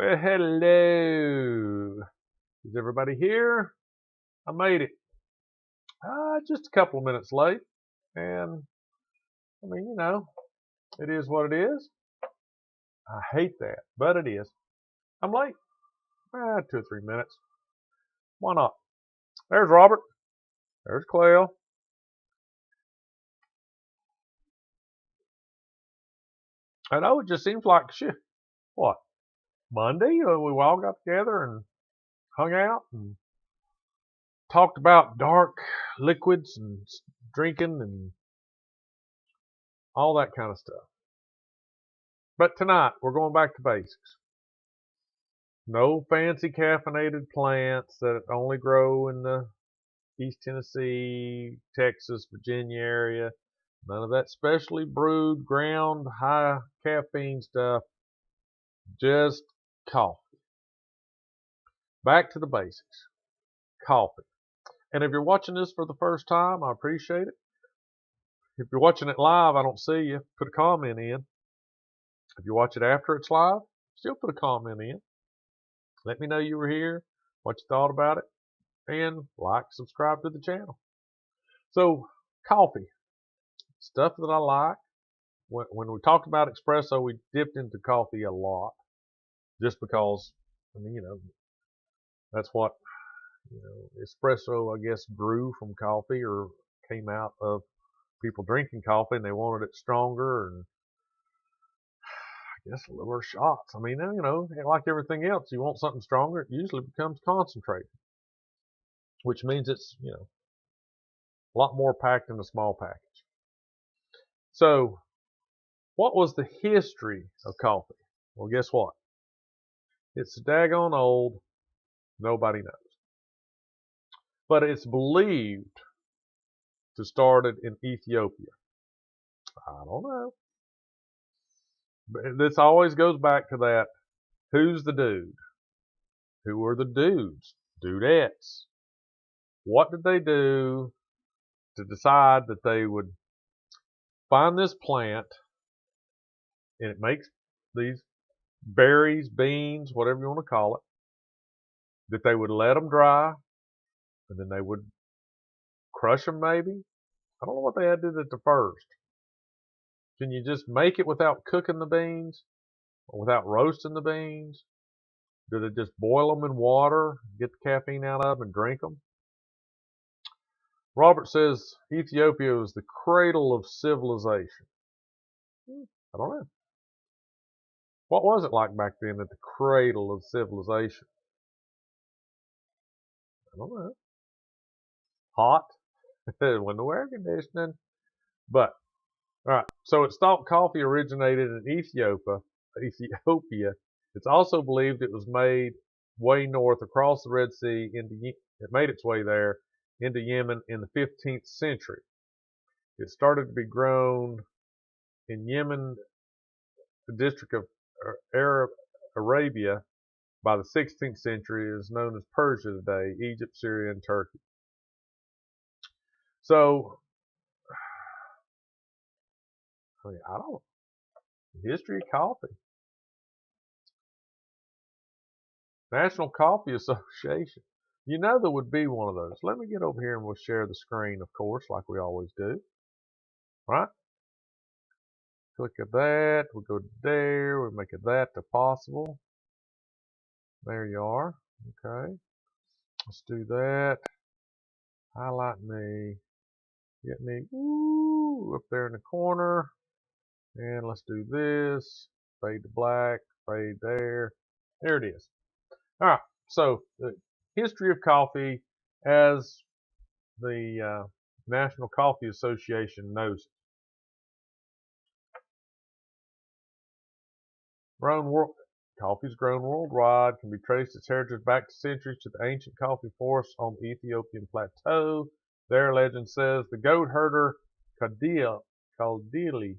Well, hello. Is everybody here? I made it. Just a couple of minutes late. And, I mean, it is what it is. I hate that, but it is. I'm late. 2 or 3 minutes. Why not? There's Robert. There's Clell. I know it just seems like, shit, what, Monday? We all got together and hung out and talked about dark liquids and drinking and all that kind of stuff. But tonight, we're going back to basics. No fancy caffeinated plants that only grow in the East Tennessee, Texas, Virginia area. None of that specially brewed, ground, high caffeine stuff. Just coffee. Back to the basics. Coffee. And if you're watching this for the first time, I appreciate it. If you're watching it live, I don't see you. Put a comment in. If you watch it after it's live, still put a comment in. Let me know you were here, what you thought about it, and like, subscribe to the channel. So, coffee. Stuff that I like. When we talked about espresso, we dipped into coffee a lot. Just because, that's what, espresso, I guess, grew from coffee or came out of people drinking coffee and they wanted it stronger and I guess liver shots. I mean, like everything else, you want something stronger, it usually becomes concentrated, which means it's, a lot more packed in a small package. So, what was the history of coffee? Well, guess what? It's daggone old. Nobody knows. But it's believed to started in Ethiopia. I don't know. But this always goes back to that. Who's the dude? Who were the dudes? Dudettes. What did they do to decide that they would find this plant and it makes these berries, beans, whatever you want to call it, that they would let them dry and then they would crush them maybe? I don't know what they had to do at the first. Can you just make it without cooking the beans or without roasting the beans? Do they just boil them in water, get the caffeine out of them and drink them? Robert says Ethiopia was the cradle of civilization. I don't know. What was it like back then at the cradle of civilization? I don't know. Hot. Wasn't no air conditioning. But, alright, so it's thought coffee originated in Ethiopia. It's also believed it was made way north across the Red Sea it made its way there into Yemen in the 15th century. It started to be grown in Yemen, the district of Arabia, by the 16th century. It is known as Persia today, Egypt, Syria, and Turkey. So, I don't know. History of coffee. National Coffee Association. There would be one of those. Let me get over here and we'll share the screen, of course, like we always do. Right? Click at that. We'll go to there. We'll make it that to possible. There you are. Okay. Let's do that. Highlight me. Get me up there in the corner. And let's do this. Fade to black. Fade there. There it is. All right. So the history of coffee as the National Coffee Association knows it. Coffee is grown worldwide, can be traced its heritage back to centuries to the ancient coffee forests on the Ethiopian plateau. Their legend says the goat herder Kaldili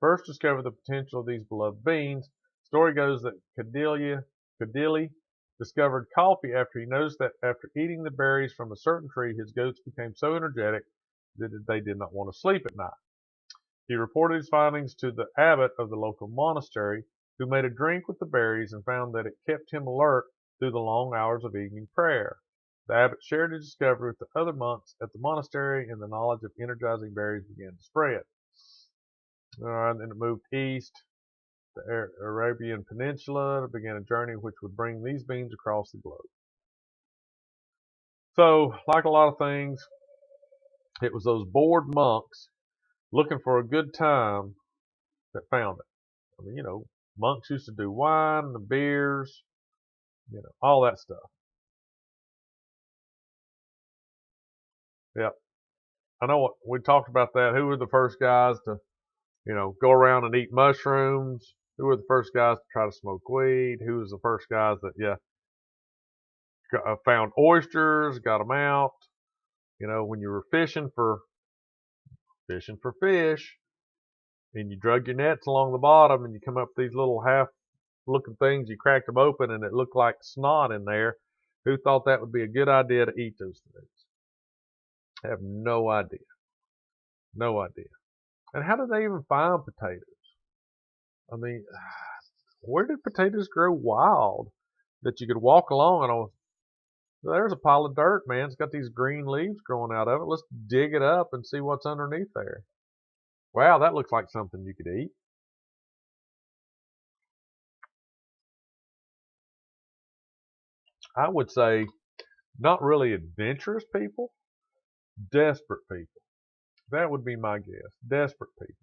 first discovered the potential of these beloved beans. The story goes that Kadili discovered coffee after he noticed that after eating the berries from a certain tree, his goats became so energetic that they did not want to sleep at night. He reported his findings to the abbot of the local monastery. who made a drink with the berries and found that it kept him alert through the long hours of evening prayer. The abbot shared his discovery with the other monks at the monastery, and the knowledge of energizing berries began to spread. Then it moved east. The Arabian Peninsula began a journey which would bring these beans across the globe. So, like a lot of things, it was those bored monks looking for a good time that found it. I mean, monks used to do wine, the beers, all that stuff. Yep. I know we talked about that. Who were the first guys to, go around and eat mushrooms? Who were the first guys to try to smoke weed? Who was the first guys that, found oysters, got them out? When you were fishing for fish, and you drug your nets along the bottom, and you come up with these little half-looking things, you cracked them open, and it looked like snot in there. Who thought that would be a good idea to eat those things? I have no idea. No idea. And how did they even find potatoes? I mean, where did potatoes grow wild that you could walk along and there's a pile of dirt, man. It's got these green leaves growing out of it. Let's dig it up and see what's underneath there. Wow, that looks like something you could eat. I would say not really adventurous people, desperate people. That would be my guess. Desperate people.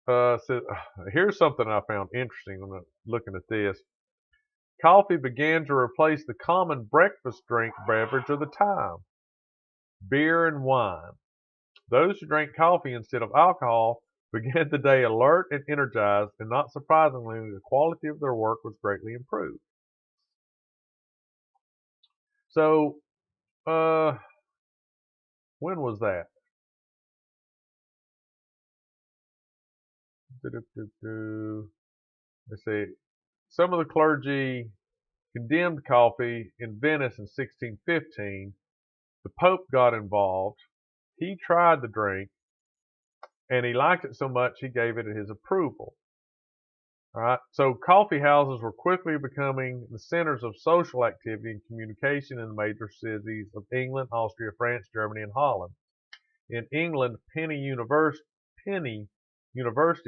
So here's something I found interesting when looking at this. Coffee began to replace the common breakfast drink beverage of the time, beer and wine. Those who drank coffee instead of alcohol began the day alert and energized, and not surprisingly, the quality of their work was greatly improved. So, when was that? Let's see. Some of the clergy condemned coffee in Venice in 1615. The Pope got involved. He tried the drink, and he liked it so much he gave it his approval. All right. So coffee houses were quickly becoming the centers of social activity and communication in the major cities of England, Austria, France, Germany, and Holland. In England, Penny University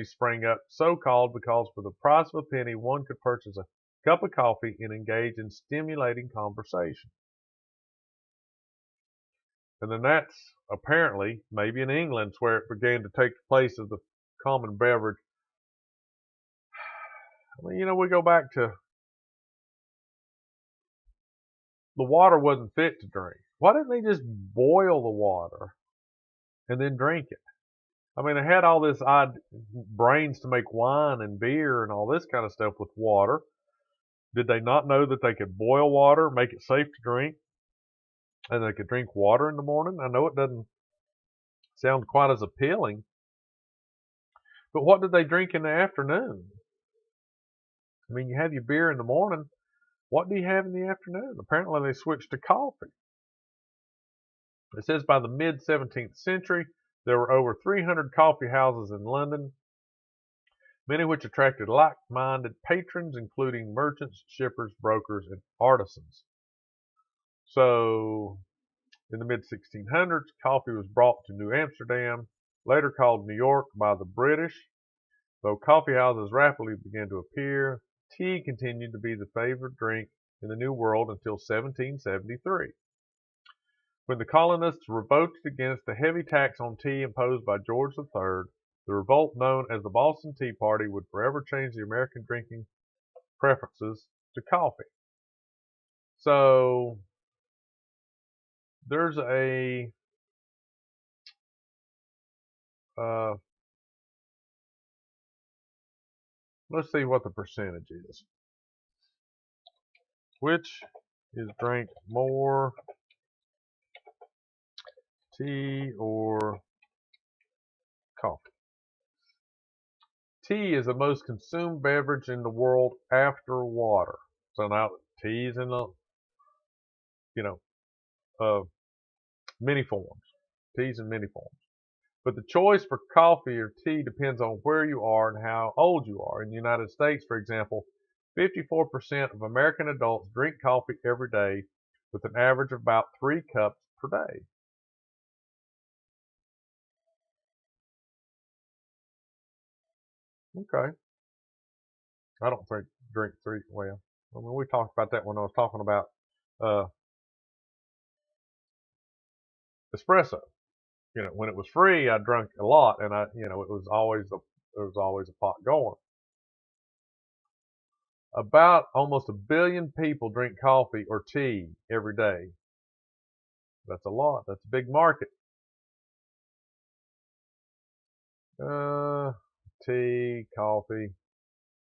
sprang up, so called because for the price of a penny one could purchase a cup of coffee and engage in stimulating conversation. And then that's apparently, maybe in England, where it began to take the place of the common beverage. I mean, we go back to the water wasn't fit to drink. Why didn't they just boil the water and then drink it? I mean, they had all this brains to make wine and beer and all this kind of stuff with water. Did they not know that they could boil water, make it safe to drink, and they could drink water in the morning? I know it doesn't sound quite as appealing, but what did they drink in the afternoon? I mean, you have your beer in the morning. What do you have in the afternoon? Apparently, they switched to coffee. It says by the mid-17th century, there were over 300 coffee houses in London, many of which attracted like-minded patrons, including merchants, shippers, brokers, and artisans. So, in the mid-1600s, coffee was brought to New Amsterdam, later called New York by the British. Though coffee houses rapidly began to appear, tea continued to be the favorite drink in the New World until 1773. When the colonists revolted against the heavy tax on tea imposed by George III, the revolt known as the Boston Tea Party would forever change the American drinking preferences to coffee. So there's let's see what the percentage is. Which is drank more, tea or coffee? Tea is the most consumed beverage in the world after water. So now tea is in the, many forms. Teas in many forms. But the choice for coffee or tea depends on where you are and how old you are. In the United States, for example, 54% of American adults drink coffee every day with an average of about 3 cups per day. Okay. I don't drink 3. Well, I mean, we talked about that when I was talking about uh, espresso. When it was free, I drank a lot, and there was always a pot going. About almost 1 billion people drink coffee or tea every day. That's a lot. That's a big market. Uh, Tea, coffee.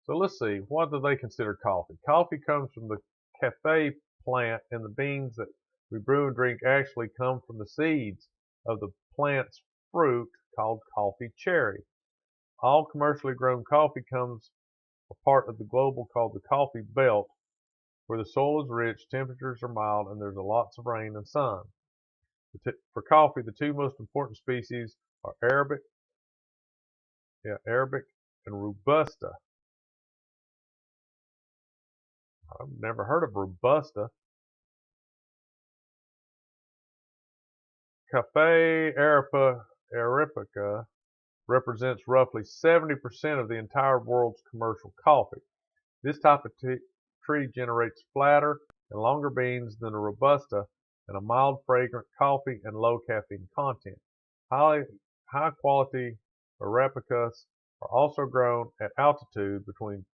So let's see. What do they consider coffee? Coffee comes from the cafe plant, and the beans that we brew and drink actually come from the seeds of the plant's fruit called coffee cherry. All commercially grown coffee comes a part of the global called the coffee belt, where the soil is rich, temperatures are mild, and there's lots of rain and sun. For coffee, the 2 most important species are Arabic and Robusta. I've never heard of Robusta. Cafe Arabica represents roughly 70% of the entire world's commercial coffee. This type of tree generates flatter and longer beans than a Robusta and a mild, fragrant coffee and low caffeine content. High quality Arabicas are also grown at altitude between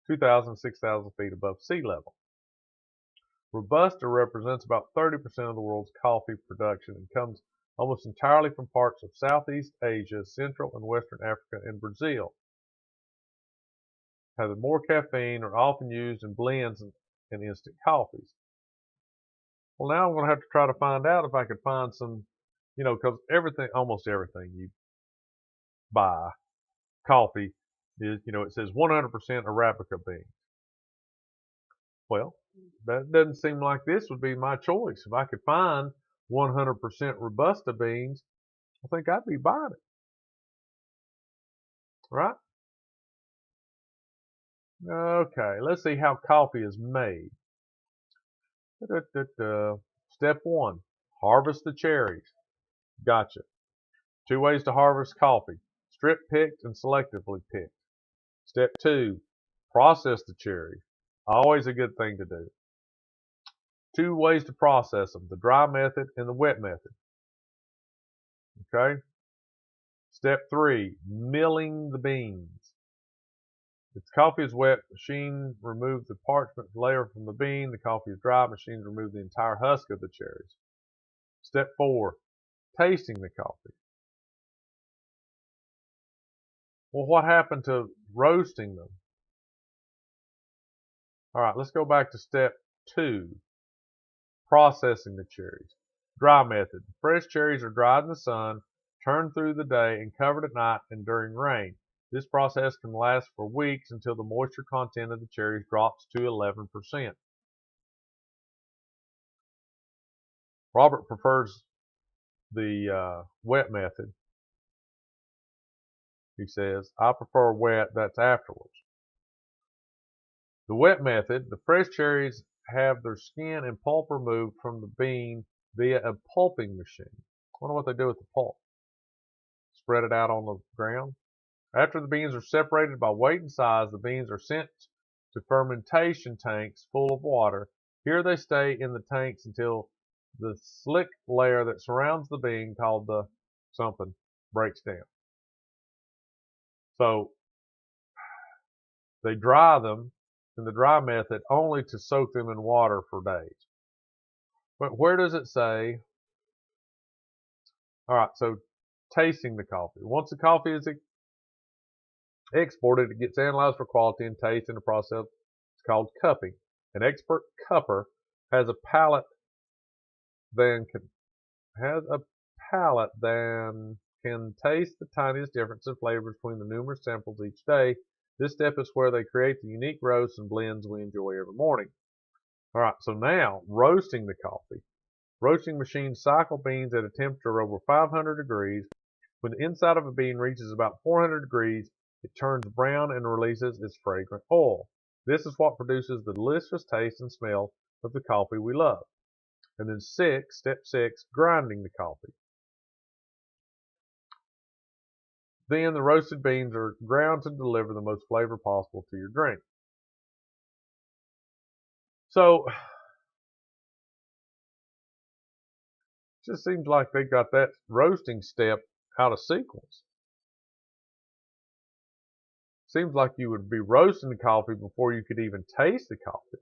2,000 and 6,000 feet above sea level. Robusta represents about 30% of the world's coffee production and comes almost entirely from parts of Southeast Asia, Central and Western Africa, and Brazil. Having more caffeine are often used in blends and instant coffees. Well, now I'm going to have to try to find out if I could find some, because almost everything you buy, coffee, is, it says 100% Arabica beans. Well, that doesn't seem like this would be my choice. If I could find 100% Robusta beans, I think I'd be buying it. Right? Okay, let's see how coffee is made. Step 1, harvest the cherries. Gotcha. 2 ways to harvest coffee: strip picked and selectively picked. Step 2, process the cherries. Always a good thing to do. 2 ways to process them: the dry method and the wet method. Okay? Step 3, milling the beans. If the coffee is wet, machine remove the parchment layer from the bean. The coffee is dry, machines remove the entire husk of the cherries. Step 4, tasting the coffee. Well, what happened to roasting them? All right, let's go back to step 2, processing the cherries. Dry method. Fresh cherries are dried in the sun, turned through the day, and covered at night and during rain. This process can last for weeks until the moisture content of the cherries drops to 11%. Robert prefers the wet method. He says, I prefer wet, that's afterwards. The wet method, the fresh cherries have their skin and pulp removed from the bean via a pulping machine. I wonder what they do with the pulp. Spread it out on the ground. After the beans are separated by weight and size, the beans are sent to fermentation tanks full of water. Here they stay in the tanks until the slick layer that surrounds the bean, called the something, breaks down. So they dry them in the dry method only to soak them in water for days. But where does it say? All right, so tasting the coffee. Once the coffee is exported, it gets analyzed for quality and taste in a process called cupping. An expert cupper has a palate than can taste the tiniest difference in flavors between the numerous samples each day. This step is where they create the unique roasts and blends we enjoy every morning. All right, so now roasting the coffee. Roasting machines cycle beans at a temperature over 500 degrees. When the inside of a bean reaches about 400 degrees, it turns brown and releases its fragrant oil. This is what produces the delicious taste and smell of the coffee we love. And then step 6, grinding the coffee. Then the roasted beans are ground to deliver the most flavor possible to your drink. So, it just seems like they got that roasting step out of sequence. Seems like you would be roasting the coffee before you could even taste the coffee.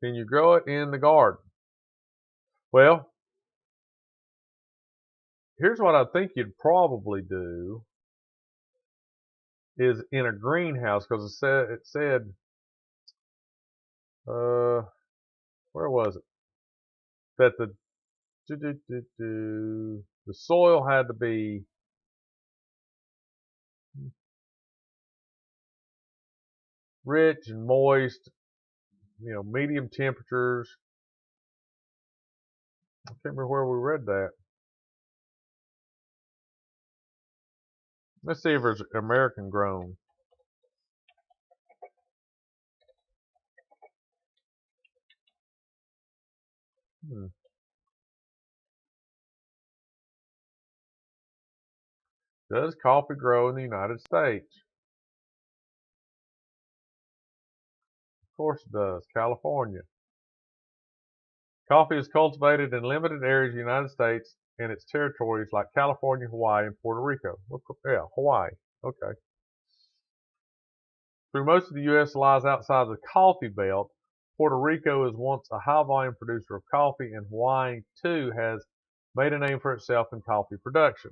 Can you grow it in the garden? Well, here's what I think you'd probably do is in a greenhouse, because it said where was it? That the soil had to be rich and moist, medium temperatures. I can't remember where we read that. Let's see if it's American grown. Does coffee grow in the United States? Of course it does. California. Coffee is cultivated in limited areas of the United States and its territories like California, Hawaii, and Puerto Rico. Yeah, Hawaii. Okay. Through most of the U.S. lies outside the coffee belt. Puerto Rico is once a high-volume producer of coffee, and Hawaii, too, has made a name for itself in coffee production.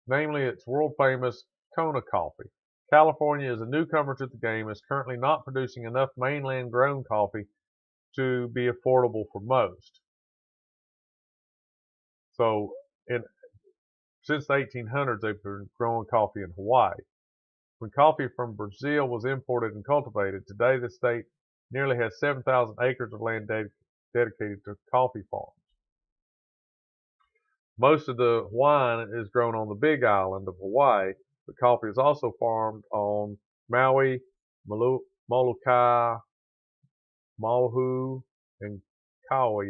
Namely, its world-famous Kona coffee. California is a newcomer to the game and is currently not producing enough mainland-grown coffee to be affordable for most. So, since the 1800s, they've been growing coffee in Hawaii. When coffee from Brazil was imported and cultivated, today the state nearly has 7,000 acres of land dedicated to coffee farms. Most of the wine is grown on the Big Island of Hawaii, but coffee is also farmed on Maui, Molokai, Maui, and Kauai.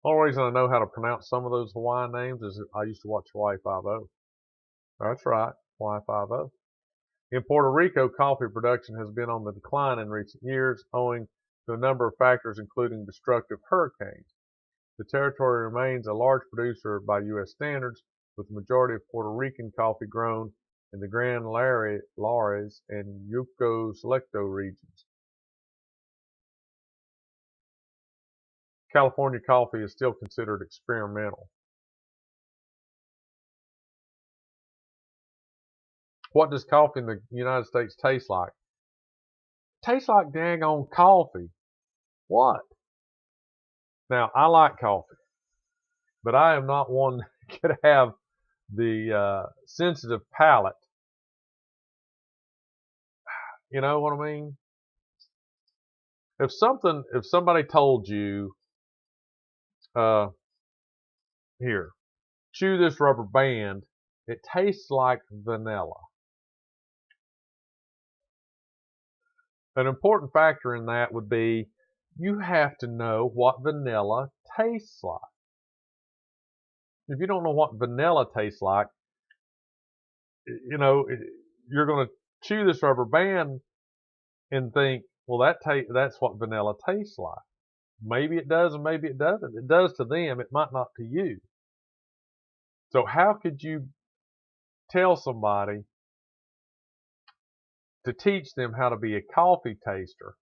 The only reason I know how to pronounce some of those Hawaiian names is I used to watch Hawaii Five-0. That's right, Hawaii Five-0. In Puerto Rico, coffee production has been on the decline in recent years, owing to a number of factors, including destructive hurricanes. The territory remains a large producer by U.S. standards, with the majority of Puerto Rican coffee grown in the Gran Lares and Yucco Selecto regions. California coffee is still considered experimental. What does coffee in the United States taste like? Tastes like daggone coffee. What? Now, I like coffee, but I am not one that could have the sensitive palate. You know what I mean? If somebody told you, here, chew this rubber band, it tastes like vanilla. An important factor in that would be you have to know what vanilla tastes like. If you don't know what vanilla tastes like, you're going to chew this rubber band and think, well, that's what vanilla tastes like. Maybe it does and maybe it doesn't. It does to them, it might not to you. So how could you tell somebody to teach them how to be a coffee taster?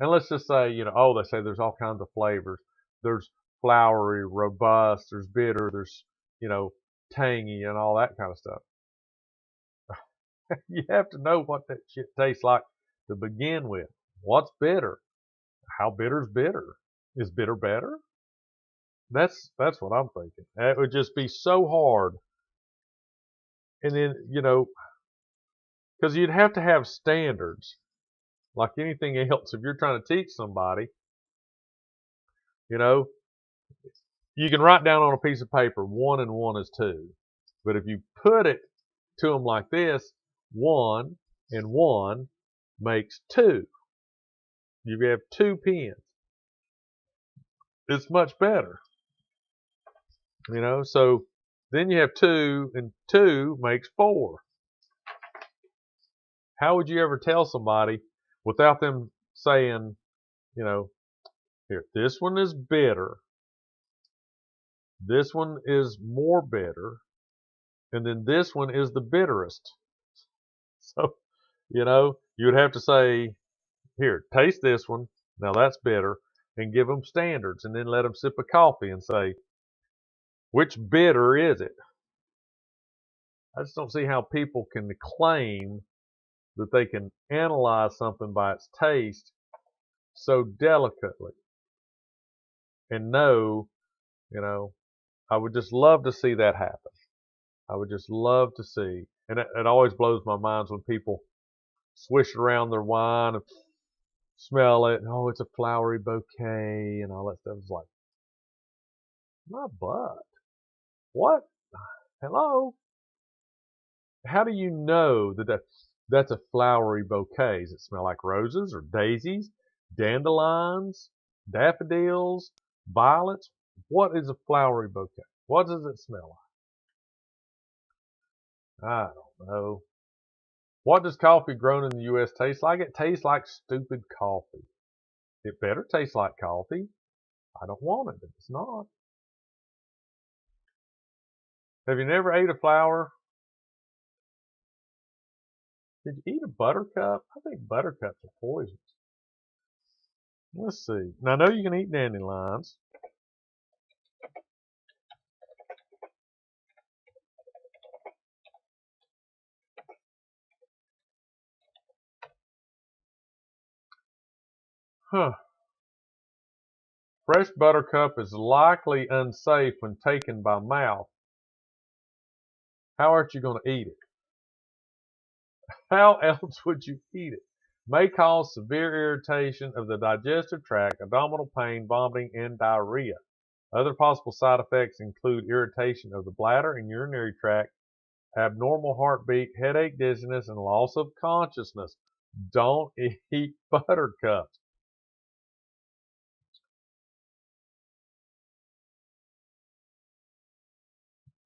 And let's just say, they say there's all kinds of flavors. There's flowery, robust, there's bitter, there's, tangy and all that kind of stuff. You have to know what that shit tastes like to begin with. What's bitter? How bitter is bitter? Is bitter better? That's what I'm thinking. That would just be so hard. And then, because you'd have to have standards like anything else. If you're trying to teach somebody, you know, you can write down on a piece of paper 1 and 1 is 2. But if you put it to them like this, 1 and 1 makes 2. You have 2 pens. It's much better, So then you have 2 and 2 makes 4. How would you ever tell somebody without them saying, here, this one is bitter, this one is more bitter, and then this one is the bitterest. So, you would have to say, here, taste this one. Now that's bitter, and give them standards, and then let them sip a coffee and say, which bitter is it? I just don't see how people can claim that they can analyze something by its taste so delicately and know, I would just love to see that happen. I would just love to see. And it always blows my mind when people swish around their wine and smell it. And, oh, it's a flowery bouquet and all that stuff. It's like, my butt. What? Hello? How do you know that that's a flowery bouquet? Does it smell like roses or daisies, dandelions, daffodils, violets? What is a flowery bouquet? What does it smell like? I don't know. What does coffee grown in the U.S. taste like? It tastes like stupid coffee. It better taste like coffee. I don't want it if it's not. Have you never ate a flower? Did you eat a buttercup? I think buttercups are poisonous. Let's see. Now, I know you can eat dandelions. Huh. Fresh buttercup is likely unsafe when taken by mouth. How aren't you going to eat it? How else would you eat it? May cause severe irritation of the digestive tract, abdominal pain, vomiting, and diarrhea. Other possible side effects include irritation of the bladder and urinary tract, abnormal heartbeat, headache, dizziness, and loss of consciousness. Don't eat buttercups.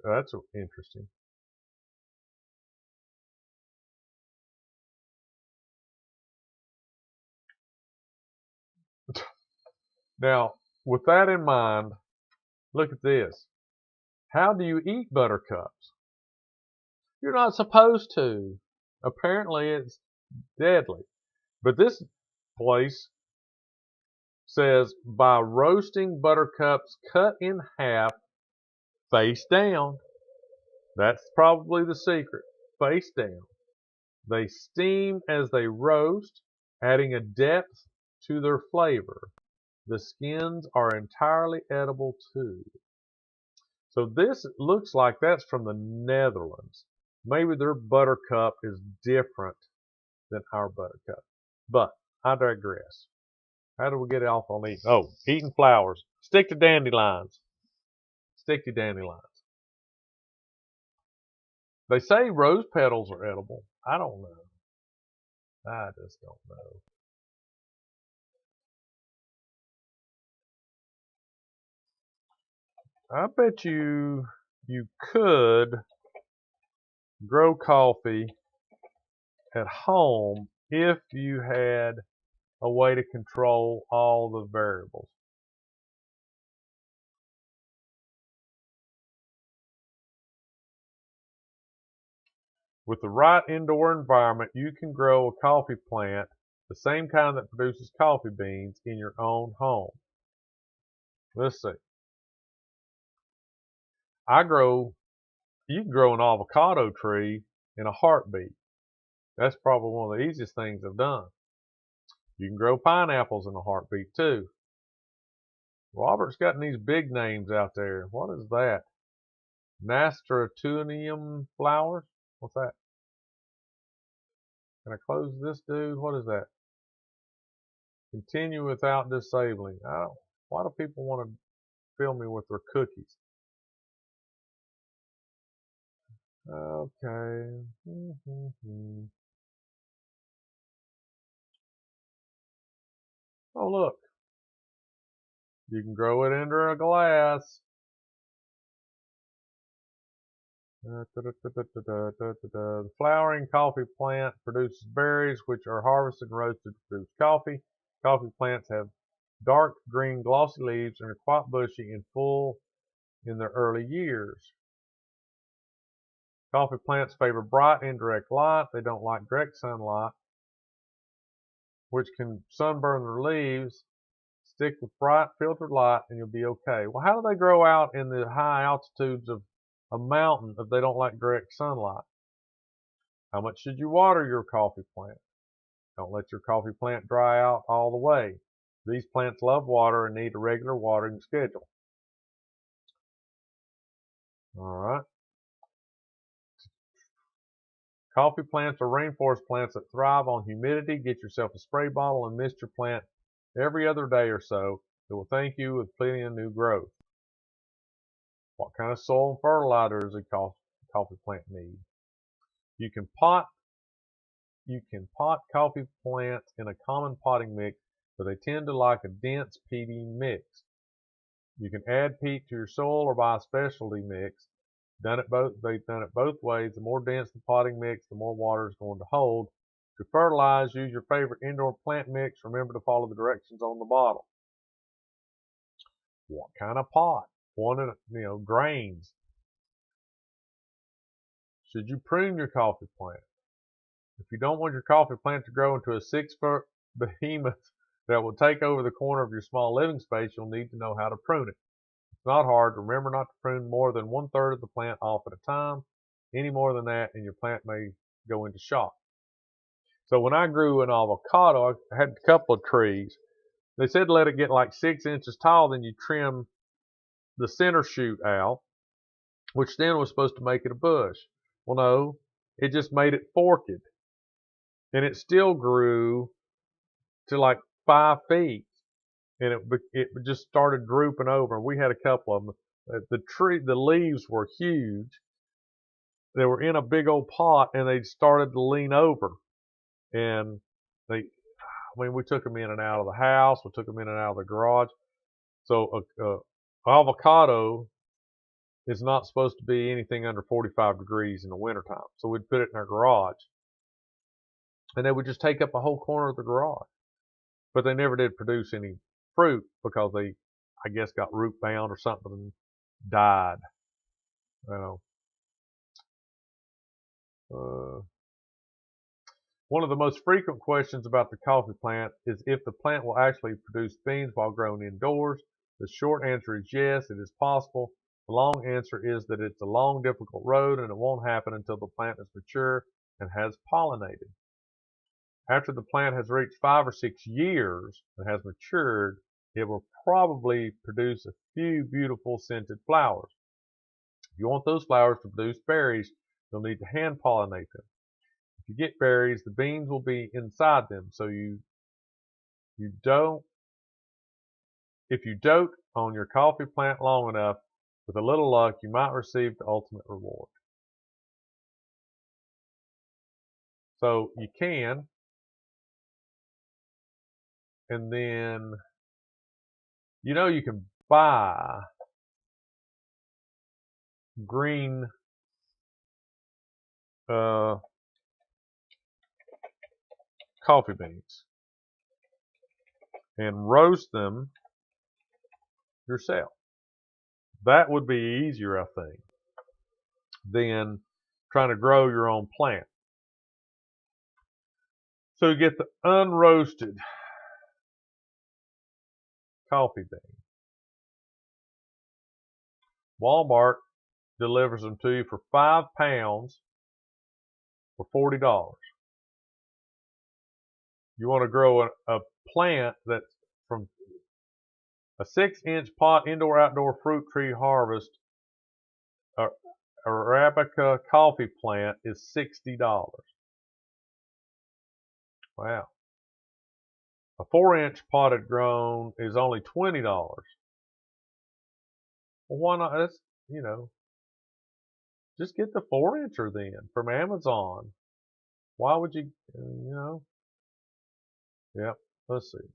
That's interesting. Now, with that in mind, look at this. How do you eat buttercups? You're not supposed to. Apparently, it's deadly. But this place says by roasting buttercups cut in half face down. That's probably the secret. Face down. They steam as they roast, adding a depth to their flavor. The skins are entirely edible too. So this looks like that's from the Netherlands. Maybe their buttercup is different than our buttercup. But I digress. How do we get off on eating? Oh, eating flowers. Stick to dandelions. Stick to dandelions. They say rose petals are edible. I don't know. I just don't know. I bet you could grow coffee at home if you had a way to control all the variables. With the right indoor environment, you can grow a coffee plant, the same kind that produces coffee beans, in your own home. Let's see. You can grow an avocado tree in a heartbeat. That's probably one of the easiest things I've done. You can grow pineapples in a heartbeat too. Robert's got these big names out there. What is that? Nasturtium flowers? What's that? Can I close this dude? What is that? Continue without disabling. Why do people want to fill me with their cookies? Okay. Oh, look. You can grow it under a glass. The flowering coffee plant produces berries which are harvested and roasted to produce coffee. Coffee plants have dark green glossy leaves and are quite bushy and full in their early years. Coffee plants favor bright indirect light. They don't like direct sunlight, which can sunburn their leaves. Stick with bright filtered light and you'll be okay. Well, how do they grow out in the high altitudes of a mountain if they don't like direct sunlight? How much should you water your coffee plant? Don't let your coffee plant dry out all the way. These plants love water and need a regular watering schedule. All right. Coffee plants are rainforest plants that thrive on humidity. Get yourself a spray bottle and mist your plant every other day or so. It will thank you with plenty of new growth. What kind of soil and fertilizer does a coffee plant need? You can pot coffee plants in a common potting mix, but they tend to like a dense peaty mix. You can add peat to your soil or buy a specialty mix. They've done it both ways. The more dense the potting mix, the more water it's going to hold. To fertilize, use your favorite indoor plant mix. Remember to follow the directions on the bottle. What kind of pot? Grains. Should you prune your coffee plant? If you don't want your coffee plant to grow into a 6-foot behemoth that will take over the corner of your small living space, you'll need to know how to prune it. It's not hard. Remember not to prune more than 1/3 of the plant off at a time. Any more than that, and your plant may go into shock. So when I grew an avocado, I had a couple of trees. They said let it get like 6 inches tall, then you trim the center shoot out, which then was supposed to make it a bush. Well, no, it just made it forked. And it still grew to like 5 feet. And it just started drooping over. And we had a couple of them. The leaves were huge. They were in a big old pot, and they started to lean over. And we took them in and out of the house. We took them in and out of the garage. So avocado is not supposed to be anything under 45 degrees in the wintertime. So we'd put it in our garage. And they would just take up a whole corner of the garage. But they never did produce any fruit because they, I guess, got root bound or something and died. One of the most frequent questions about the coffee plant is if the plant will actually produce beans while grown indoors. The short answer is yes, it is possible. The long answer is that it's a long, difficult road and it won't happen until the plant is mature and has pollinated. After the plant has reached 5 or 6 years and has matured, it will probably produce a few beautiful scented flowers. If you want those flowers to produce berries, you'll need to hand pollinate them. If you get berries, the beans will be inside them. So if you dote on your coffee plant long enough, with a little luck, you might receive the ultimate reward. So you can, and then you can buy green coffee beans and roast them yourself. That would be easier, I think, than trying to grow your own plant. So you get the unroasted coffee bean. Walmart delivers them to you for 5 pounds for $40. You want to grow a plant that's from A 6-inch pot indoor-outdoor fruit tree harvest Arabica coffee plant is $60. Wow. A 4-inch potted grown is only $20. Well, why not? That's, just get the 4-incher then from Amazon. Why would you, Yep, let's see.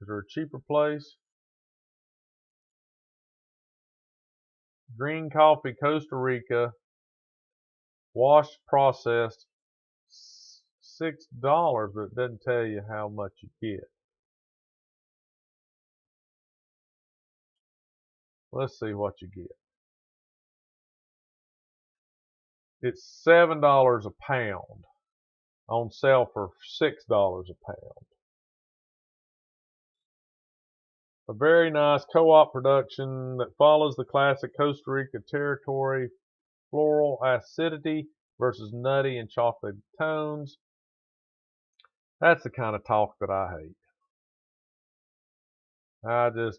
Is there a cheaper place? Green coffee, Costa Rica, washed, processed, $6, but it doesn't tell you how much you get. Let's see what you get. It's $7 a pound, on sale for $6 a pound. A very nice co-op production that follows the classic Costa Rica territory, floral acidity versus nutty and chocolate tones. That's the kind of talk that I hate. I just,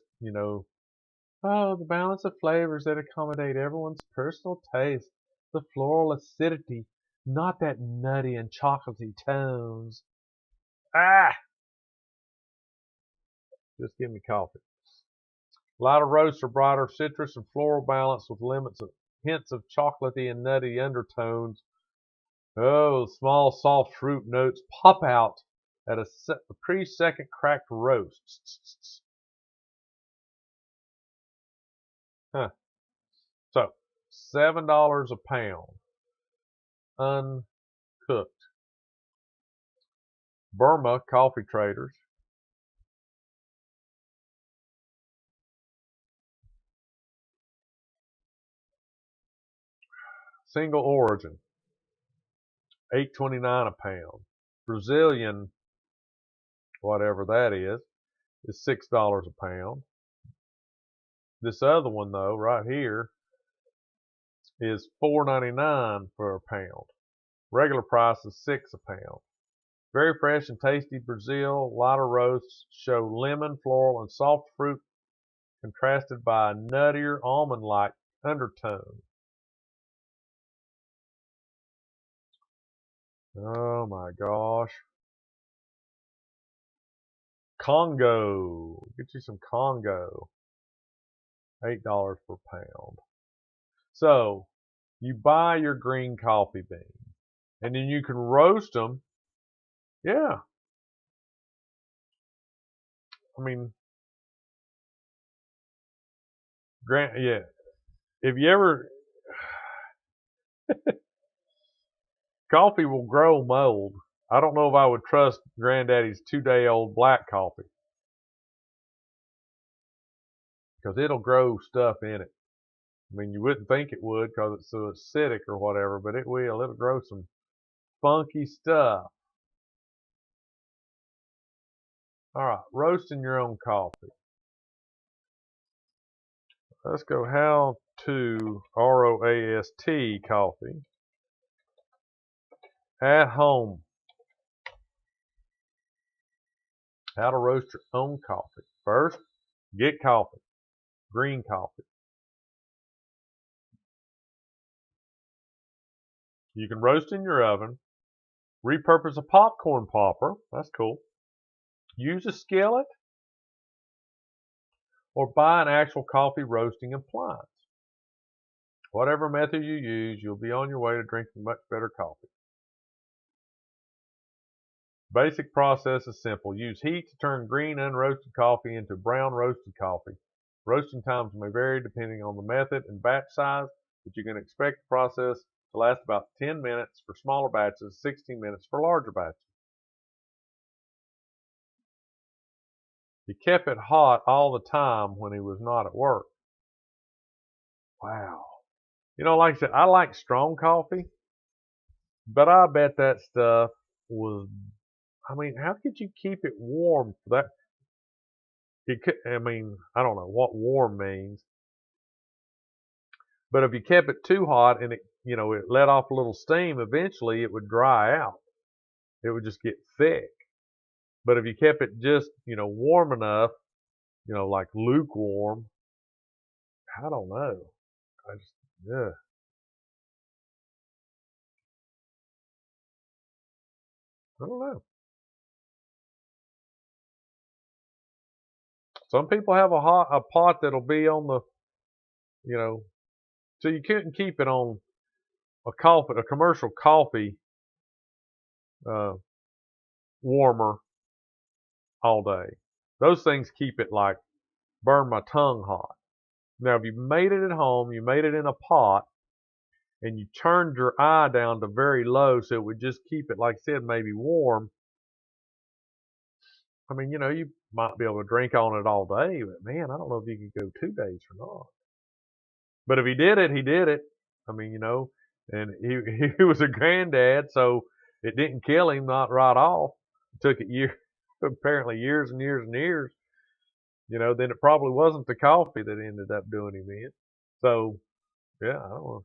oh, the balance of flavors that accommodate everyone's personal taste. The floral acidity, not that nutty and chocolatey tones. Ah! Just give me coffee. Lighter roast or brighter citrus and floral balance with hints of chocolatey and nutty undertones. Oh, small soft fruit notes pop out at a pre-second cracked roast. Huh. So, $7 a pound. Uncooked. Burma coffee traders. Single origin. $8.29 a pound. Brazilian, whatever that is $6 a pound. This other one though, right here, is $4.99 for a pound. Regular price is $6 a pound. Very fresh and tasty Brazil lighter roasts show lemon, floral, and soft fruit contrasted by a nuttier almond-like undertone. Oh my gosh. Congo. Get you some Congo. $8 per pound. So, you buy your green coffee beans, and then you can roast them. Yeah. I mean, yeah. If you ever, coffee will grow mold. I don't know if I would trust Granddaddy's 2-day-old black coffee, because it'll grow stuff in it. I mean, you wouldn't think it would because it's so acidic or whatever, but it will. It'll grow some funky stuff. All right, roasting your own coffee. Let's go how to roast coffee at home. How to roast your own coffee. First, get coffee, green coffee. You can roast in your oven. Repurpose a popcorn popper. That's cool. Use a skillet or buy an actual coffee roasting appliance. Whatever method you use, you'll be on your way to drinking much better coffee. Basic process is simple. Use heat to turn green unroasted coffee into brown roasted coffee. Roasting times may vary depending on the method and batch size, but you can expect the process to last about 10 minutes for smaller batches, 16 minutes for larger batches. He kept it hot all the time when he was not at work. Wow. Like I said, I like strong coffee, but I bet that stuff was, how could you keep it warm for that? I don't know what warm means, but if you kept it too hot and it let off a little steam, eventually it would dry out. It would just get thick. But if you kept it just, warm enough like lukewarm. I don't know. I just, yeah. I don't know. Some people have a pot that'll be on the, you know, so you couldn't keep it on a commercial coffee uh, warmer all day. Those things keep it like burn my tongue hot. Now, if you made it at home, you made it in a pot, and you turned your eye down to very low so it would just keep it, like I said, maybe warm. I mean, you might be able to drink on it all day, but man, I don't know if you could go 2 days or not. But if he did it, he did it. I mean, and he he was a granddad, so it didn't kill him, not right off. It took it apparently years and years and years. Then it probably wasn't the coffee that ended up doing him in. So yeah, I don't know.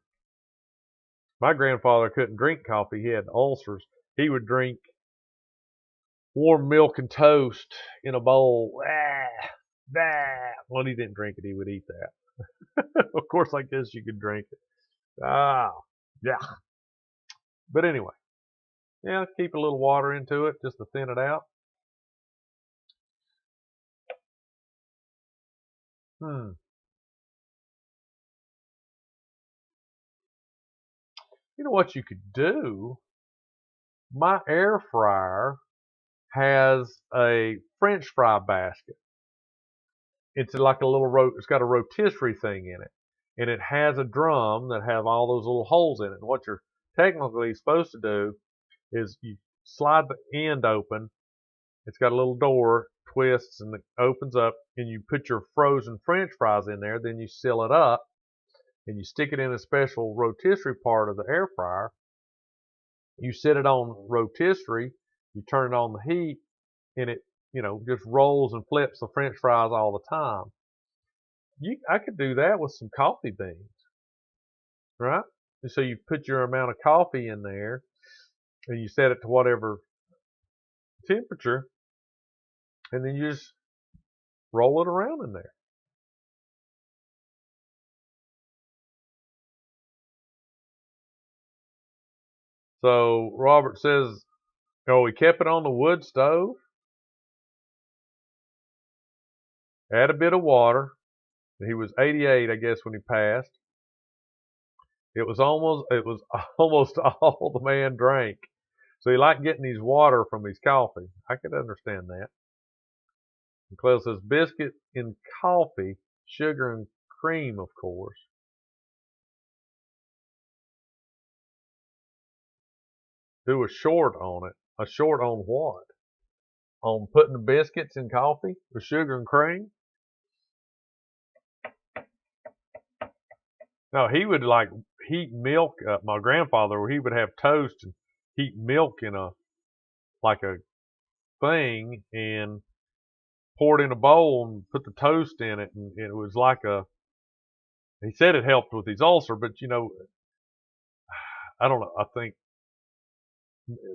My grandfather couldn't drink coffee; he had ulcers. He would drink warm milk and toast in a bowl. Ah, ah. Well, he didn't drink it; he would eat that. Of course, I guess you could drink it. Ah, yeah. But anyway, yeah, keep a little water into it just to thin it out. Hmm. You know what you could do? My air fryer has a French fry basket. It's like a it's got a rotisserie thing in it. And it has a drum that have all those little holes in it. And what you're technically supposed to do is you slide the end open. It's got a little door, twists, and it opens up, and you put your frozen French fries in there. Then you seal it up, and you stick it in a special rotisserie part of the air fryer. You set it on rotisserie, you turn it on the heat, and it, just rolls and flips the French fries all the time. I could do that with some coffee beans, right? And so you put your amount of coffee in there, and you set it to whatever temperature, and then you just roll it around in there. So Robert says, oh, he kept it on the wood stove, add a bit of water. He was 88, I guess, when he passed. It was almost all the man drank. So he liked getting his water from his coffee. I could understand that. And Cleo says biscuit in coffee, sugar and cream, of course. Do a short on it. A short on what? On putting the biscuits in coffee with sugar and cream? No, he would like heat milk. My grandfather, where he would have toast and heat milk in a thing and pour it in a bowl and put the toast in it, and it was like he said it helped with his ulcer, but I don't know. I think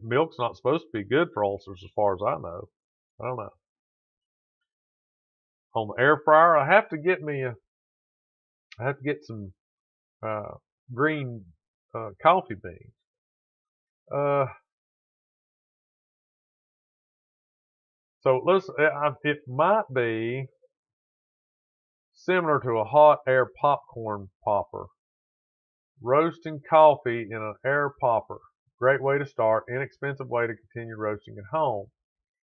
milk's not supposed to be good for ulcers as far as I know. I don't know. On the air fryer, I have to get some uh, green coffee beans. Uh, so it might be similar to a hot air popcorn popper. Roasting coffee in an air popper. Great way to start, inexpensive way to continue roasting at home.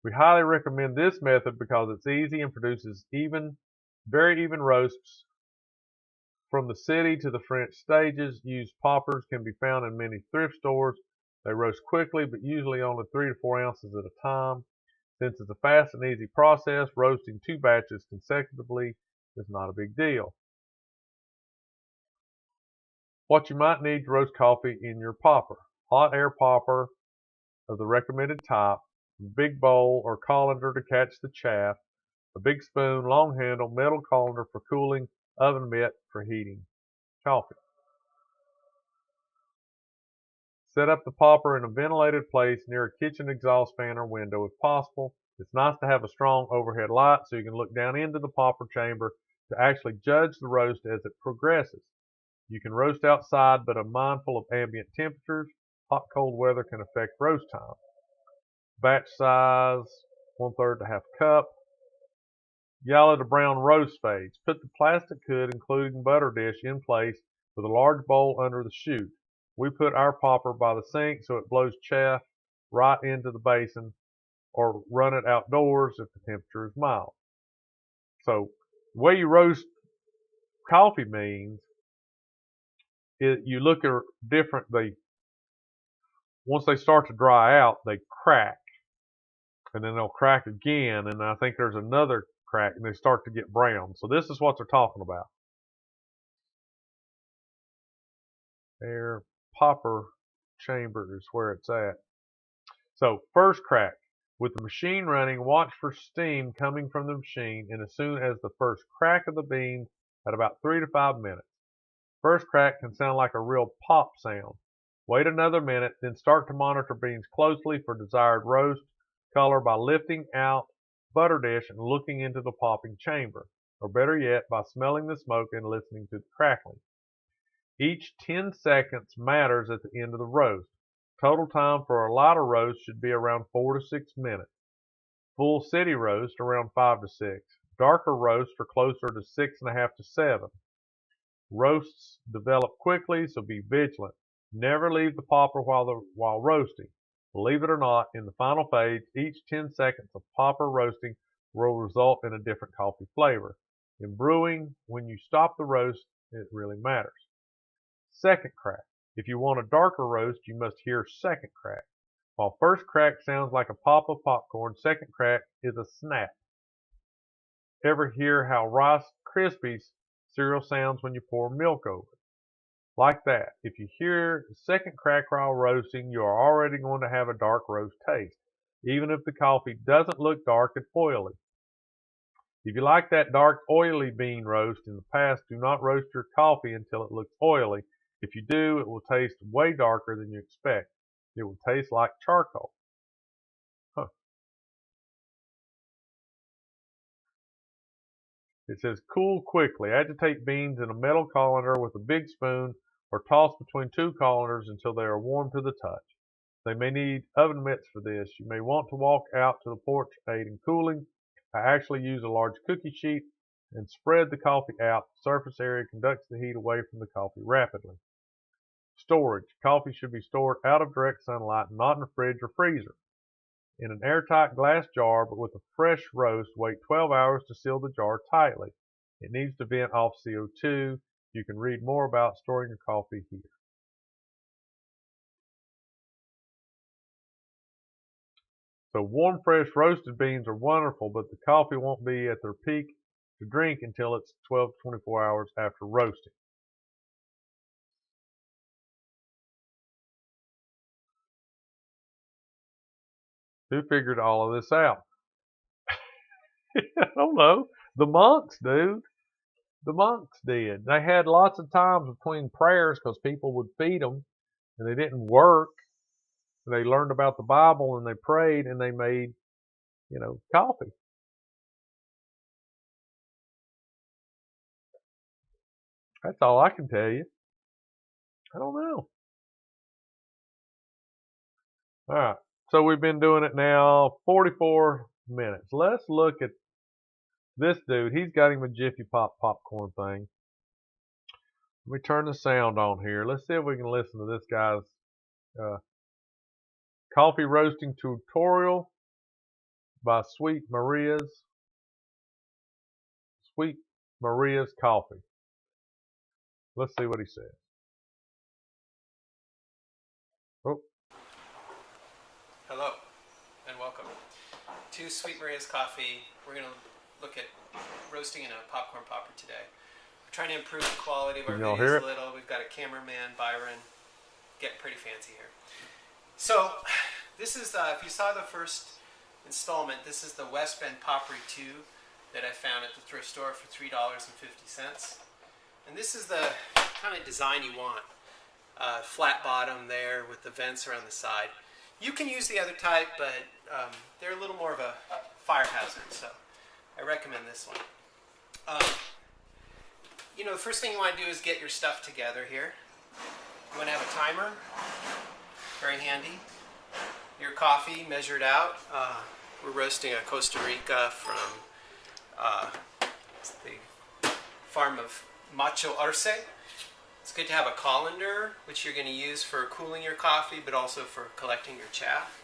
We highly recommend this method because it's easy and produces very even roasts. From the city to the French stages, used poppers can be found in many thrift stores. They roast quickly, but usually only 3 to 4 ounces at a time. Since it's a fast and easy process, roasting 2 batches consecutively is not a big deal. What you might need to roast coffee in your popper. Hot air popper of the recommended type, big bowl or colander to catch the chaff, a big spoon, long handle, metal colander for cooling, oven mitt for heating coffee. Set up the popper in a ventilated place near a kitchen exhaust fan or window if possible. It's nice to have a strong overhead light so you can look down into the popper chamber to actually judge the roast as it progresses. You can roast outside, but are mindful of ambient temperatures. Hot, cold weather can affect roast time. Batch size, 1/3 to 1/2 cup. Yellow to brown roast phase. Put the plastic hood, including butter dish, in place with a large bowl under the chute. We put our popper by the sink so it blows chaff right into the basin, or run it outdoors if the temperature is mild. So the way you roast coffee beans, you look at different, once they start to dry out, they crack. And then they'll crack again, and I think there's another crack, and they start to get brown. So this is what they're talking about. Air popper chamber is where it's at. So first crack. With the machine running, watch for steam coming from the machine, and as soon as the first crack of the beans at about 3 to 5 minutes. First crack can sound like a real pop sound. Wait another minute, then start to monitor beans closely for desired roast color by lifting out butter dish and looking into the popping chamber, or better yet, by smelling the smoke and listening to the crackling. Each 10 seconds matters at the end of the roast. Total time for a lighter roast should be around 4 to 6 minutes. Full city roast around 5 to 6. Darker roasts are closer to 6.5 to 7. Roasts develop quickly, so be vigilant. Never leave the popper while roasting. Believe it or not, in the final phase, each 10 seconds of popper roasting will result in a different coffee flavor. In brewing, when you stop the roast, it really matters. Second crack. If you want a darker roast, you must hear second crack. While first crack sounds like a pop of popcorn, second crack is a snap. Ever hear how Rice Krispies cereal sounds when you pour milk over it? Like that. If you hear the second crack while roasting, you are already going to have a dark roast taste, even if the coffee doesn't look dark and oily. If you like that dark, oily bean roast in the past, do not roast your coffee until it looks oily. If you do, it will taste way darker than you expect. It will taste like charcoal. It says cool quickly. Agitate beans in a metal colander with a big spoon or toss between 2 colanders until they are warm to the touch. They may need oven mitts for this. You may want to walk out to the porch to aid in cooling. I actually use a large cookie sheet and spread the coffee out. The surface area conducts the heat away from the coffee rapidly. Storage. Coffee should be stored out of direct sunlight, not in a fridge or freezer. In an airtight glass jar, but with a fresh roast, wait 12 hours to seal the jar tightly. It needs to vent off CO2. You can read more about storing your coffee here. So warm, fresh roasted beans are wonderful, but the coffee won't be at their peak to drink until it's 12 to 24 hours after roasting. Who figured all of this out? I don't know. The monks, dude. The monks did. They had lots of times between prayers because people would feed them and they didn't work. They learned about the Bible and they prayed and they made, coffee. That's all I can tell you. I don't know. All right. So we've been doing it now 44 minutes. Let's look at this dude. He's got him a Jiffy Pop popcorn thing. Let me turn the sound on here. Let's see if we can listen to this guy's coffee roasting tutorial by Sweet Maria's Coffee. Let's see what he says. Oh. Hello and welcome to Sweet Maria's Coffee. We're going to look at roasting in a popcorn popper today. We're trying to improve the quality of our videos a little. We've got a cameraman, Byron, getting pretty fancy here. So this is, if you saw the first installment, this is the West Bend Poppery 2 that I found at the thrift store for $3.50. And this is the kind of design you want. Flat bottom there with the vents around the side. You can use the other type, but they're a little more of a fire hazard, so I recommend this one. You know, the first thing you want to do is get your stuff together here. You want to have a timer, very handy. Your coffee measured out. We're roasting a Costa Rica from the farm of Macho Arce. It's good to have a colander, which you're going to use for cooling your coffee, but also for collecting your chaff.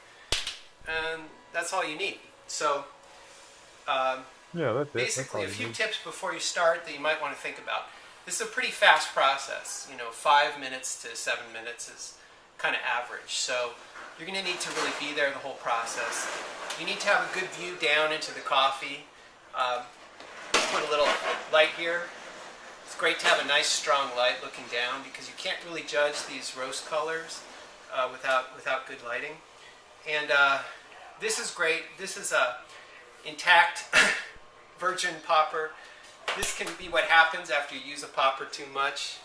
And that's all you need. So, yeah, that's basically, a few tips before you start that you might want to think about. This is a pretty fast process. You know, 5 minutes to 7 minutes is kind of average. So, you're going to need to really be there the whole process. You need to have a good view down into the coffee. Put a little light here. It's great to have a nice strong light looking down because you can't really judge these roast colors without good lighting. And this is great. This is a intact virgin popper. This can be what happens after you use a popper too much.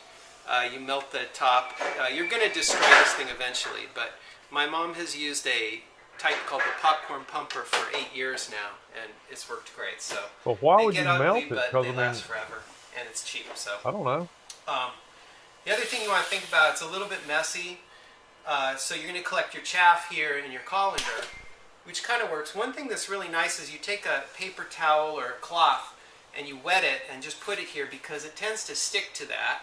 You melt the top. You're going to destroy this thing eventually, but my mom has used a type called the popcorn pumper for 8 years now, and it's worked great. So, well, why would you ugly, melt it? but they last forever, and it's cheap. So I don't know. The other thing you want to think about, it's a little bit messy. So you're going to collect your chaff here in your colander, which kind of works. One thing that's really nice is you take a paper towel or a cloth and you wet it and just put it here because it tends to stick to that.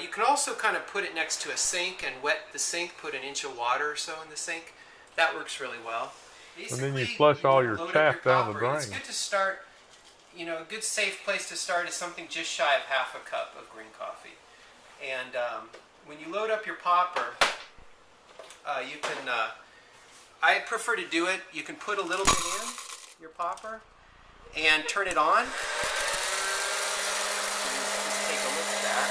You can also kind of put it next to a sink and wet the sink, put an inch of water or so in the sink. That works really well. Basically, and then you flush all your chaff down the drain. It's good to start, you know, a good safe place to start is something just shy of half a cup of green coffee. And when you load up your popper, you can, I prefer to do it, you can put a little bit in your popper and turn it on. Just take a look at that.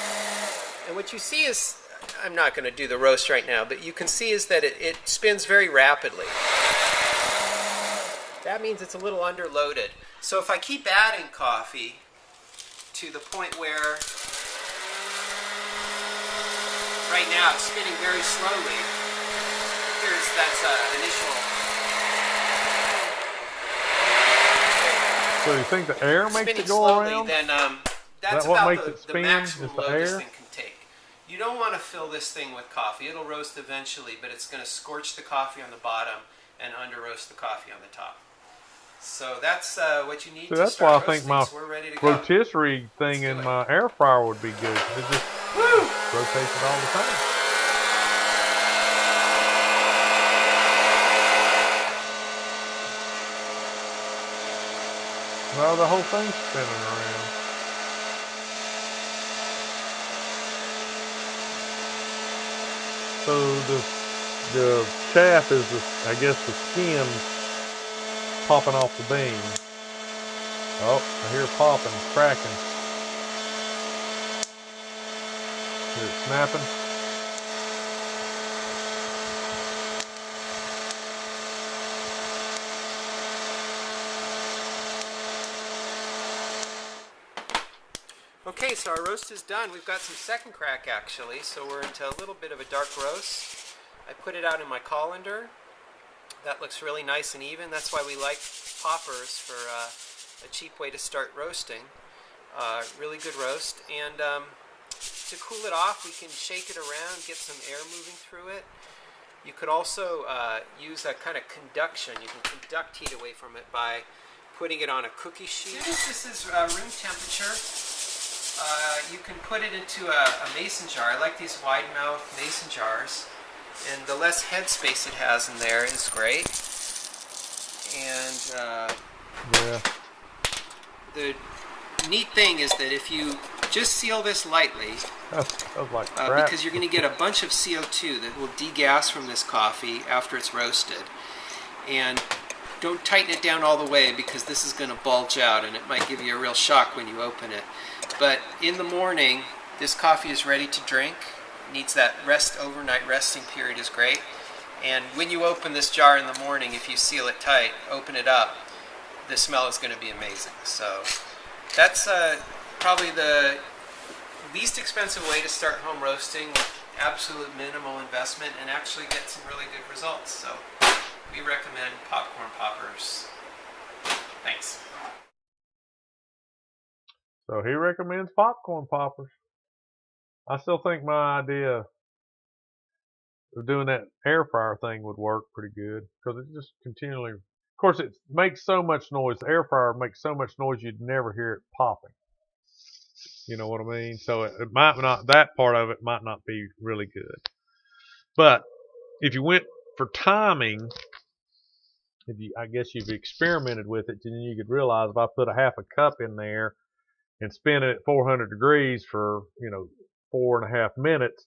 And what you see is, I'm not going to do the roast right now, but you can see is that it spins very rapidly. That means it's a little underloaded. So if I keep adding coffee to the point where right now it's spinning very slowly, that's initial. So you think the air makes it go slowly, around? Then that's what about makes it spin? the maximum Is the load air? this thing can take. You don't want to fill this thing with coffee. It'll roast eventually, but it's going to scorch the coffee on the bottom and under roast the coffee on the top. So that's what you need to that's start why I think my so we're ready to go. rotisserie thing in my air fryer would be good. It just rotates it all the time. Well, the whole thing's spinning around. So the chaff is, I guess, the skin popping off the bean. Oh, I hear popping, cracking. Is it snapping? Okay, so our roast is done. We've got some second crack actually, so we're into a little bit of a dark roast. I put it out in my colander. That looks really nice and even. That's why we like poppers for a cheap way to start roasting. Really good roast. And to cool it off, we can shake it around, get some air moving through it. You could also use a kind of conduction. You can conduct heat away from it by putting it on a cookie sheet. As soon as this is room temperature, you can put it into a mason jar. I like these wide mouth mason jars, and the less head space it has in there is great. And the neat thing is that if you just seal this lightly, because you're going to get a bunch of CO2 that will degas from this coffee after it's roasted, and don't tighten it down all the way because this is going to bulge out and it might give you a real shock when you open it. But in the morning, this coffee is ready to drink. It needs that overnight resting period is great. And when you open this jar in the morning, if you seal it tight, open it up, the smell is going to be amazing. So that's probably the least expensive way to start home roasting with absolute minimal investment and actually get some really good results. So we recommend popcorn poppers. Thanks. So he recommends popcorn poppers. I still think my idea of doing that air fryer thing would work pretty good because it just continually, of course, it makes so much noise. The air fryer makes so much noise you'd never hear it popping. You know what I mean? So it might not, that part of it might not be really good. But if you went for timing, I guess you've experimented with it, then you could realize if I put a half a cup in there and spin it at 400 degrees for, 4.5 minutes,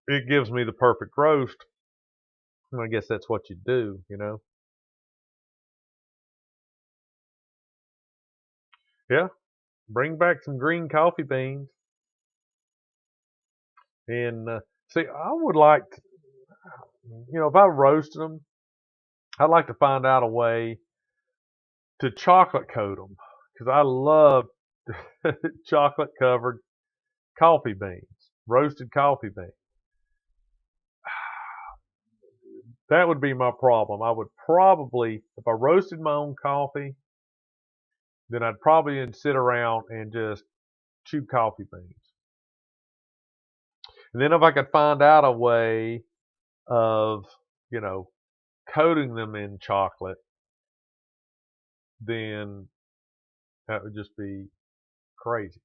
it gives me the perfect roast. And I guess that's what you do, Yeah, bring back some green coffee beans. And see, I would like to, if I roasted them, I'd like to find out a way to chocolate coat them because I love chocolate covered coffee beans, roasted coffee beans. That would be my problem. I would probably, if I roasted my own coffee, then I'd probably sit around and just chew coffee beans. And then if I could find out a way of, coating them in chocolate, then that would just be crazy.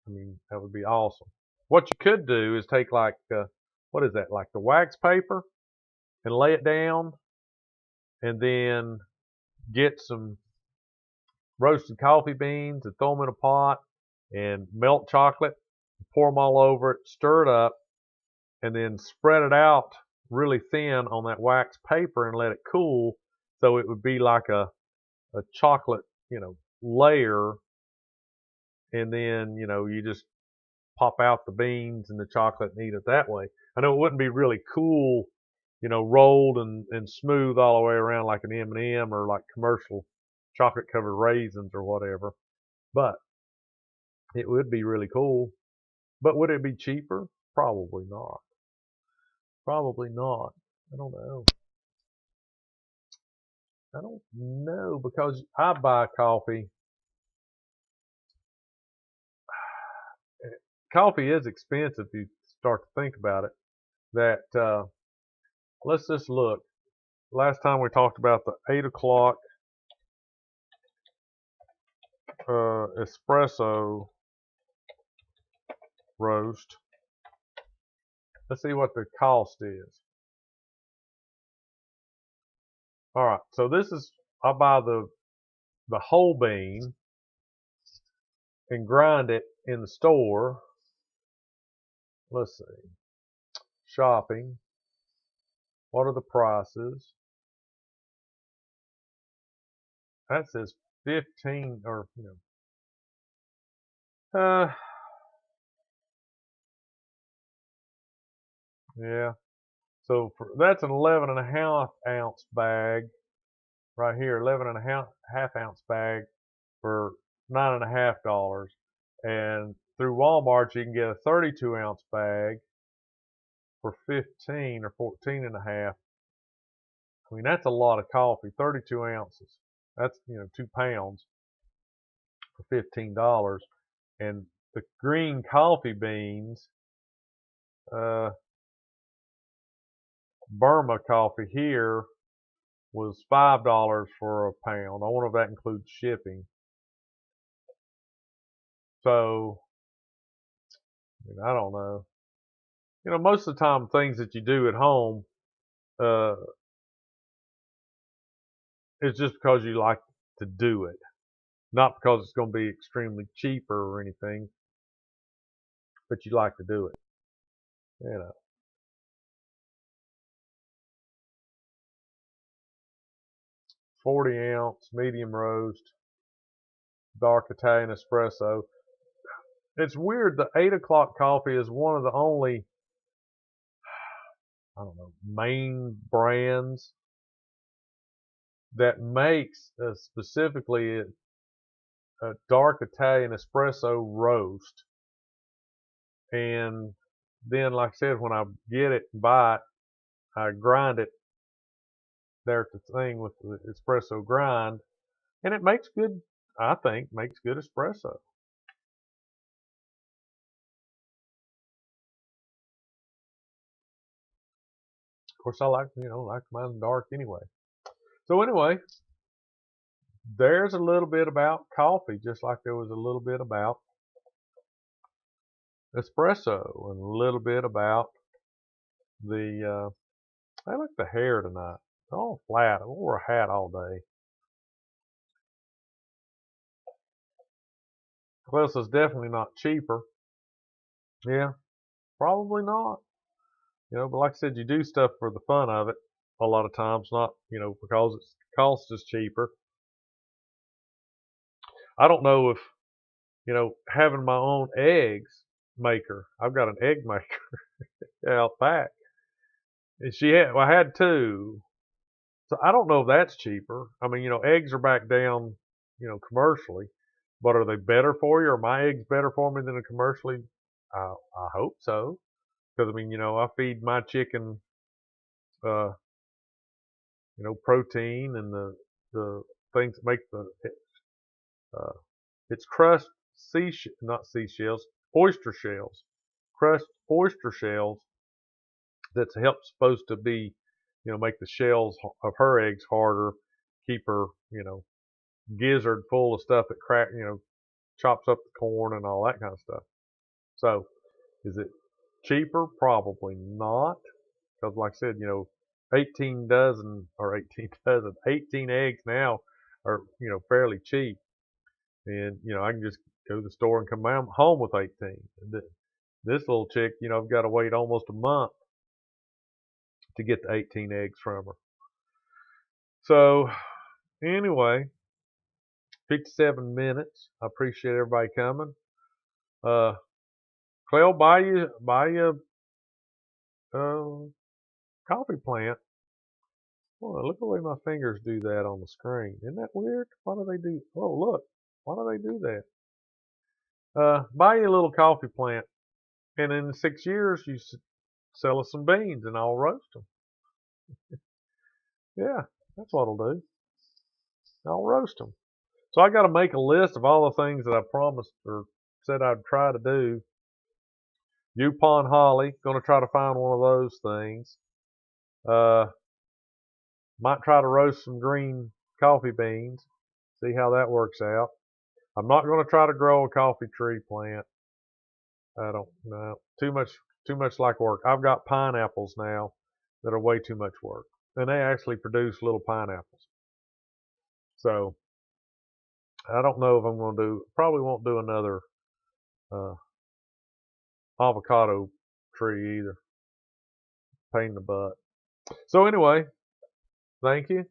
I mean, that would be awesome. What you could do is take like, what is that, like the wax paper and lay it down and then get some roasted coffee beans and throw them in a pot and melt chocolate, pour them all over it, stir it up, and then spread it out really thin on that wax paper and let it cool so it would be like a chocolate, layer. And then, you just pop out the beans and the chocolate and eat it that way. I know it wouldn't be really cool, rolled and smooth all the way around like an M&M or like commercial chocolate covered raisins or whatever, but it would be really cool. But would it be cheaper? Probably not. Probably not. I don't know. I don't know because I buy coffee. Coffee is expensive if you start to think about it. That let's just look. Last time we talked about the 8 o'clock espresso roast. Let's see what the cost is. All right, so this is, I buy the whole bean and grind it in the store. Let's see. Shopping. What are the prices? That says 15 or, yeah. So that's an 11.5 ounce bag right here, 11.5 ounce bag for $9.50. And through Walmart, you can get a 32 ounce bag for 15 or 14.5. I mean, that's a lot of coffee, 32 ounces. That's, 2 pounds for $15. And the green coffee beans, Burma coffee here was $5 for a pound. I wonder if that includes shipping. So, I don't know. Most of the time, things that you do at home, it's just because you like to do it, not because it's going to be extremely cheaper or anything, but you like to do it. 40 ounce medium roast, dark Italian espresso. It's weird. The 8 o'clock coffee is one of the only, I don't know, main brands that makes specifically a dark Italian espresso roast. And then, like I said, when I get it and buy it, I grind it there at the thing with the espresso grind, and it makes good, I think, makes good espresso. Of course, I like mine dark anyway. So anyway, there's a little bit about coffee, just like there was a little bit about espresso, and a little bit about the. I like the hair tonight. It's all flat. I wore a hat all day. Well, it's definitely not cheaper. Yeah, probably not. But like I said, you do stuff for the fun of it a lot of times, not, because it costs us cheaper. I don't know if, having my own eggs maker, I've got an egg maker out back. And I had two. So I don't know if that's cheaper. I mean, eggs are back down, commercially, but are they better for you? Are my eggs better for me than a commercially? I hope so. Because, I mean, I feed my chicken, protein and the things that make it's crushed not seashells, oyster shells, crushed oyster shells that's supposed to be, make the shells of her eggs harder, keep her, gizzard full of stuff that chops up the corn and all that kind of stuff. So, is it cheaper? Probably not, because like I said, 18 eggs now are, fairly cheap. And, I can just go to the store and come home with 18. This little chick, I've got to wait almost a month to get the 18 eggs from her. So, anyway, 57 minutes. I appreciate everybody coming. Clell, buy you coffee plant. Oh, look the way my fingers do that on the screen. Isn't that weird? Why do they do? Oh, look. Why do they do that? Buy you a little coffee plant, and in 6 years you sell us some beans, and I'll roast them. Yeah, that's what I'll do. I'll roast them. So I got to make a list of all the things that I promised or said I'd try to do. Yupon holly, going to try to find one of those things. Might try to roast some green coffee beans. See how that works out. I'm not going to try to grow a coffee tree plant. I don't know. Too much like work. I've got pineapples now that are way too much work. And they actually produce little pineapples. So I don't know if I'm going to probably won't do another avocado tree either. Pain in the butt. So anyway, thank you.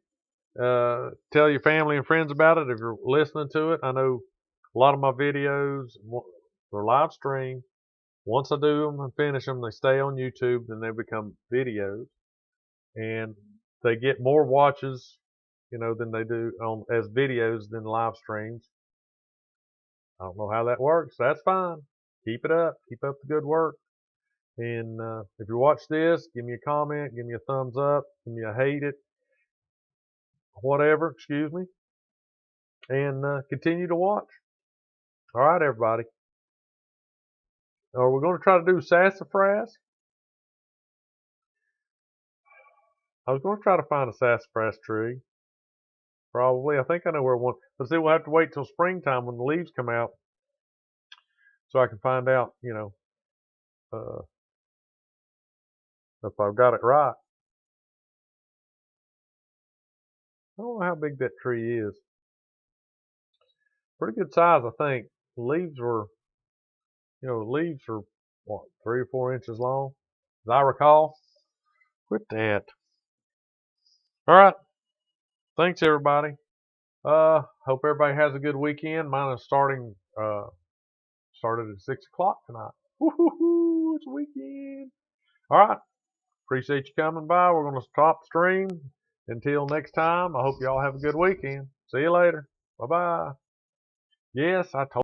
Tell your family and friends about it if you're listening to it. I know a lot of my videos are live streamed. Once I do them and finish them, they stay on YouTube, then they become videos, and they get more watches, than they do as videos than live streams. I don't know how that works. That's fine. Keep it up. Keep up the good work. And if you watch this, give me a comment, give me a thumbs up, give me a hate it, whatever, excuse me, and continue to watch. All right, everybody. Are we going to try to do sassafras? I was going to try to find a sassafras tree. Probably. I think I know where one. But see, we'll have to wait till springtime when the leaves come out so I can find out, if I've got it right. I don't know how big that tree is. Pretty good size, I think. The leaves were, what, 3 or 4 inches long, as I recall. Quit that. All right. Thanks, everybody. Hope everybody has a good weekend. Mine is started at 6 o'clock tonight. Woohoo! It's a weekend. All right. Appreciate you coming by. We're going to stop the stream. Until next time, I hope you all have a good weekend. See you later. Bye-bye. Yes, I told